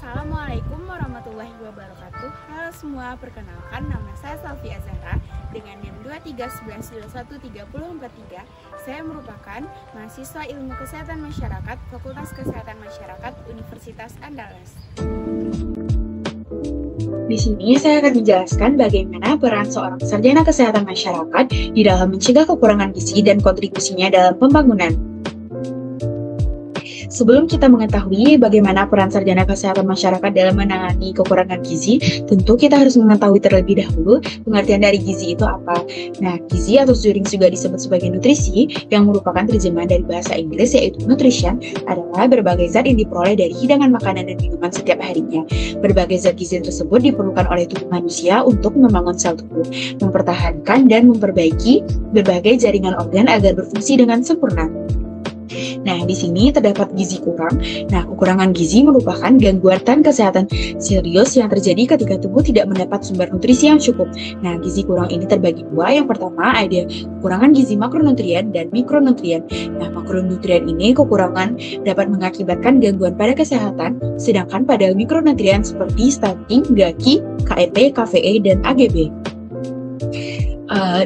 Assalamualaikum warahmatullahi wabarakatuh. Halo semua, perkenalkan nama saya Salvi Azhara dengan NIM 2311213043. Saya merupakan mahasiswa Ilmu Kesehatan Masyarakat Fakultas Kesehatan Masyarakat Universitas Andalas. Di sini saya akan menjelaskan bagaimana peran seorang sarjana kesehatan masyarakat di dalam mencegah kekurangan gizi dan kontribusinya dalam pembangunan. Sebelum kita mengetahui bagaimana peran sarjana kesehatan masyarakat dalam menangani kekurangan gizi, tentu kita harus mengetahui terlebih dahulu pengertian dari gizi itu apa. Nah, gizi atau sering juga disebut sebagai nutrisi, yang merupakan terjemahan dari bahasa Inggris yaitu nutrition, adalah berbagai zat yang diperoleh dari hidangan makanan dan minuman setiap harinya. Berbagai zat gizi tersebut diperlukan oleh tubuh manusia untuk membangun sel tubuh, mempertahankan dan memperbaiki berbagai jaringan organ agar berfungsi dengan sempurna. Nah, di sini terdapat gizi kurang. Nah, kekurangan gizi merupakan gangguan kesehatan serius yang terjadi ketika tubuh tidak mendapat sumber nutrisi yang cukup. Nah, gizi kurang ini terbagi dua. Yang pertama ada kekurangan gizi makronutrien dan mikronutrien. Nah, makronutrien ini kekurangan dapat mengakibatkan gangguan pada kesehatan, sedangkan pada mikronutrien seperti stunting, GAKI, KET, KVE, dan AGB.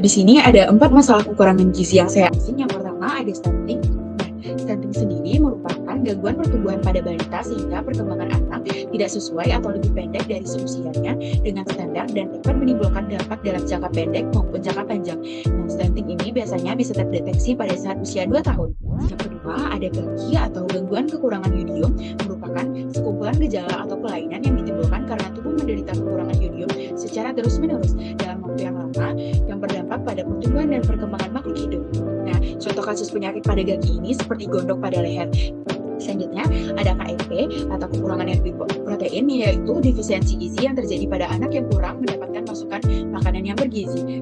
Di sini ada 4 masalah kekurangan gizi yang saya ambil. Yang pertama ada stunting. Stunting sendiri merupakan gangguan pertumbuhan pada balita sehingga perkembangan anak tidak sesuai atau lebih pendek dari seusianya dengan standar dan dapat menimbulkan dampak dalam jangka pendek maupun jangka panjang. Nah, stunting ini biasanya bisa terdeteksi pada saat usia 2 tahun. Yang kedua, ada GAKI atau gangguan kekurangan yodium, merupakan sekumpulan gejala atau kelainan yang ditimbulkan karena tubuh menderita kekurangan yodium secara terus-menerus dalam waktu yang lama yang berdampak pada pertumbuhan dan perkembangan makhluk hidup. Nah, contoh kasus penyakit pada GAKI ini seperti gondok pada leher. Selanjutnya, ada KEP atau kekurangan protein, yaitu defisiensi gizi yang terjadi pada anak yang kurang mendapatkan masukan makanan yang bergizi.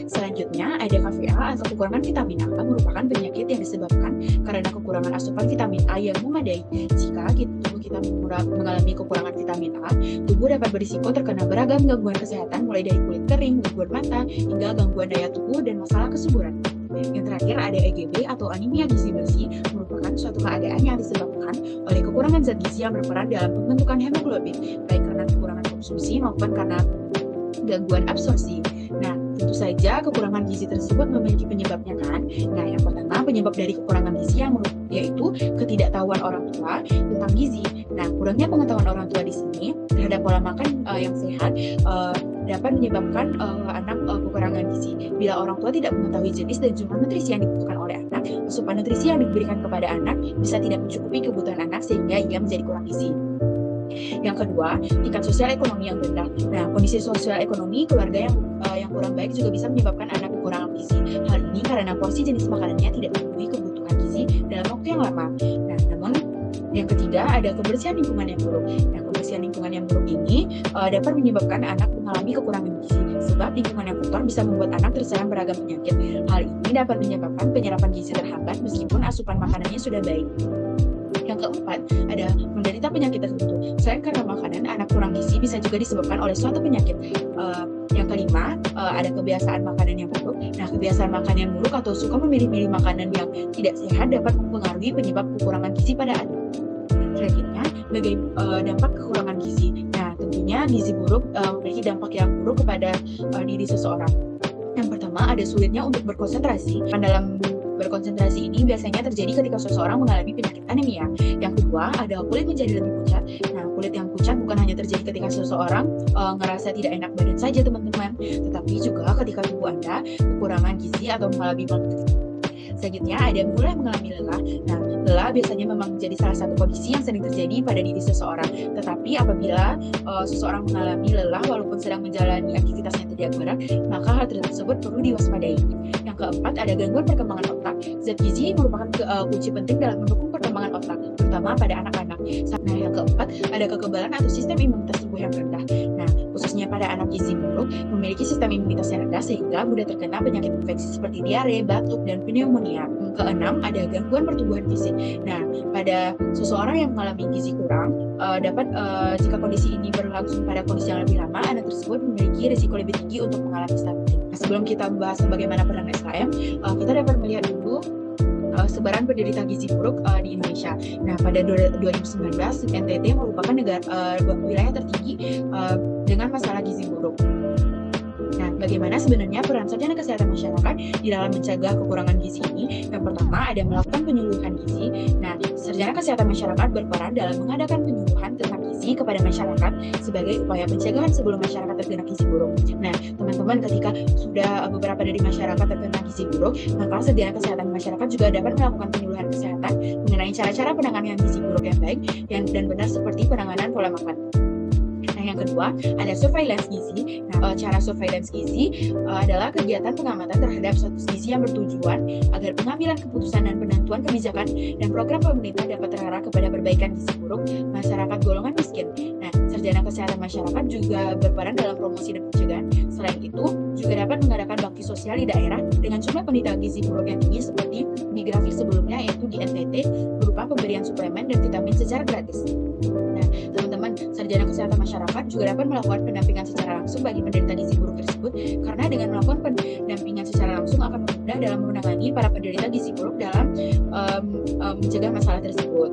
Selanjutnya, ada KVA atau kekurangan vitamin A, merupakan penyakit yang disebabkan karena kekurangan asupan vitamin A yang memadai. Jika tubuh kita mengalami kekurangan vitamin A, tubuh dapat berisiko terkena beragam gangguan kesehatan mulai dari kulit kering, gangguan mata, hingga gangguan daya tubuh dan masalah kesuburan. Yang terakhir ada EGB atau anemia gizi bersih, merupakan suatu keadaan yang disebabkan oleh kekurangan zat gizi yang berperan dalam pembentukan hemoglobin, baik karena kekurangan konsumsi maupun karena gangguan absorpsi. Nah, tentu saja kekurangan gizi tersebut memiliki penyebabnya kan. Nah, yang pertama penyebab dari kekurangan gizi yaitu ketidaktahuan orang tua tentang gizi. Nah, kurangnya pengetahuan orang tua di sini terhadap pola makan yang sehat dapat menyebabkan anak kekurangan gizi. Bila orang tua tidak mengetahui jenis dan jumlah nutrisi yang dibutuhkan oleh anak, asupan nutrisi yang diberikan kepada anak bisa tidak mencukupi kebutuhan anak sehingga ia menjadi kurang gizi. Yang kedua, tingkat sosial ekonomi yang rendah. Nah, kondisi sosial ekonomi keluarga yang kurang baik juga bisa menyebabkan anak kekurangan gizi. Hal ini karena porsi jenis makanannya tidak memenuhi kebutuhan gizi dalam waktu yang lama. Nah, namun yang ketiga ada kebersihan lingkungan yang buruk. Nah, kebersihan lingkungan yang buruk ini dapat menyebabkan anak mengalami kekurangan gizi, sebab lingkungan yang kotor bisa membuat anak terserang beragam penyakit. Hal ini dapat menyebabkan penyerapan gizi terhambat meskipun asupan makanannya sudah baik. Yang keempat, ada menderita penyakit tertentu. Selain karena makanan, anak kurang gizi bisa juga disebabkan oleh suatu penyakit. Yang kelima, ada kebiasaan makanan yang buruk. Nah, kebiasaan makan yang buruk atau suka memilih-milih makanan yang tidak sehat dapat mempengaruhi penyebab kekurangan gizi pada anak. Selanjutnya, dampak kekurangan gizi. Nah, tentunya gizi buruk memiliki dampak yang buruk kepada diri seseorang. Yang pertama, ada sulitnya untuk berkonsentrasi. Dalam berkonsentrasi ini biasanya terjadi ketika seseorang mengalami penyakit anemia. Yang kedua, ada kulit menjadi lebih pucat. Nah, kulit yang pucat bukan hanya terjadi ketika seseorang ngerasa tidak enak badan saja, teman-teman, tetapi juga ketika tubuh Anda kekurangan gizi atau mengalami malnutrisi. Selanjutnya, ada mulai mengalami lelah. Nah, lelah biasanya memang menjadi salah satu kondisi yang sering terjadi pada diri seseorang. Tetapi apabila seseorang mengalami lelah walaupun sedang menjalani aktivitas yang tidak berat, maka hal tersebut perlu diwaspadai. Yang keempat, ada gangguan perkembangan otak. Zat gizi merupakan kunci penting dalam mendukung perkembangan otak, terutama pada anak-anak. Nah, yang keempat, ada kekebalan atau sistem imunitas tubuh yang rendah. Nah, khususnya pada anak gizi buruk memiliki sistem imunitas yang rendah sehingga mudah terkena penyakit infeksi seperti diare, batuk, dan pneumonia. Keenam, ada gangguan pertumbuhan fisik. Nah, pada seseorang yang mengalami gizi kurang, jika kondisi ini berlangsung pada kondisi yang lebih lama, anak tersebut memiliki risiko lebih tinggi untuk mengalami stunting. Nah, sebelum kita membahas bagaimana peran SKM, kita dapat melihat dulu sebaran penderita gizi buruk di Indonesia. Nah, pada 2019 NTT merupakan wilayah tertinggi dengan masalah gizi buruk. Nah, bagaimana sebenarnya peran sarjana kesehatan masyarakat di dalam mencegah kekurangan gizi ini? Yang pertama ada melakukan penyuluhan gizi. Nah, sarjana kesehatan masyarakat berperan dalam mengadakan penyuluhan tentang gizi kepada masyarakat sebagai upaya pencegahan sebelum masyarakat terkena gizi buruk. Nah, teman-teman, ketika sudah beberapa dari masyarakat terkena gizi buruk, maka sarjana kesehatan masyarakat juga dapat melakukan penyuluhan kesehatan mengenai cara-cara penanganan gizi buruk yang baik dan benar seperti penanganan pola makan. Nah, yang kedua ada surveillance gizi. Nah, cara surveillance gizi adalah kegiatan pengamatan terhadap status gizi yang bertujuan agar pengambilan keputusan dan penentuan kebijakan dan program pemerintah dapat terarah kepada perbaikan gizi buruk masyarakat golongan miskin. Nah, sarjana kesehatan masyarakat juga berperan dalam promosi dan pencegahan. Selain itu, juga dapat mengadakan bakti sosial di daerah dengan jumlah penderita gizi buruk yang tinggi seperti di grafik sebelumnya, yaitu di NTT berupa pemberian suplemen dan vitamin secara gratis. Nah, teman-teman, sarjana kesehatan masyarakat juga dapat melakukan pendampingan secara langsung bagi penderita gizi buruk tersebut, karena dengan melakukan pendampingan secara langsung akan mudah dalam menangani para penderita gizi buruk dalam mencegah masalah tersebut.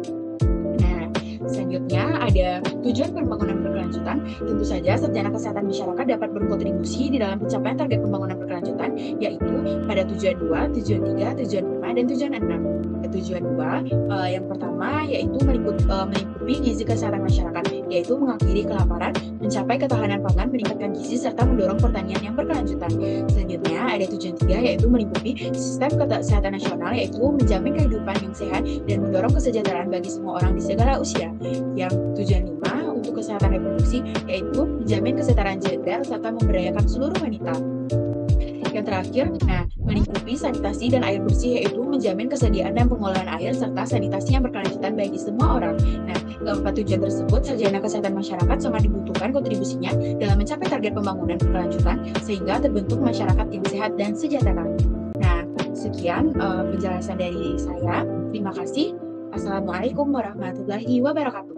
Nah, selanjutnya ada tujuan pembangunan berkelanjutan. Tentu saja sarjana kesehatan masyarakat dapat berkontribusi di dalam pencapaian target pembangunan berkelanjutan, yaitu pada tujuan 2, tujuan 3, tujuan 5, dan tujuan 6. Tujuan 2 yang pertama yaitu melingkupi gizi kesehatan masyarakat, yaitu mengakhiri kelaparan, mencapai ketahanan pangan, meningkatkan gizi, serta mendorong pertanian yang berkelanjutan. Selanjutnya ada tujuan 3 yaitu melingkupi sistem kesehatan nasional, yaitu menjamin kehidupan yang sehat dan mendorong kesejahteraan bagi semua orang di segala usia. Yang tujuan 5 untuk kesehatan reproduksi, yaitu menjamin kesetaraan gender serta memberdayakan seluruh wanita. Yang terakhir, melingkupi sanitasi dan air bersih, yaitu menjamin kesediaan dan pengolahan air serta sanitasi yang berkelanjutan bagi semua orang. Nah, keempat tujuan tersebut, sarjana kesehatan masyarakat sangat dibutuhkan kontribusinya dalam mencapai target pembangunan berkelanjutan sehingga terbentuk masyarakat yang sehat dan sejahtera. Nah, sekian penjelasan dari saya. Terima kasih. Assalamualaikum warahmatullahi wabarakatuh.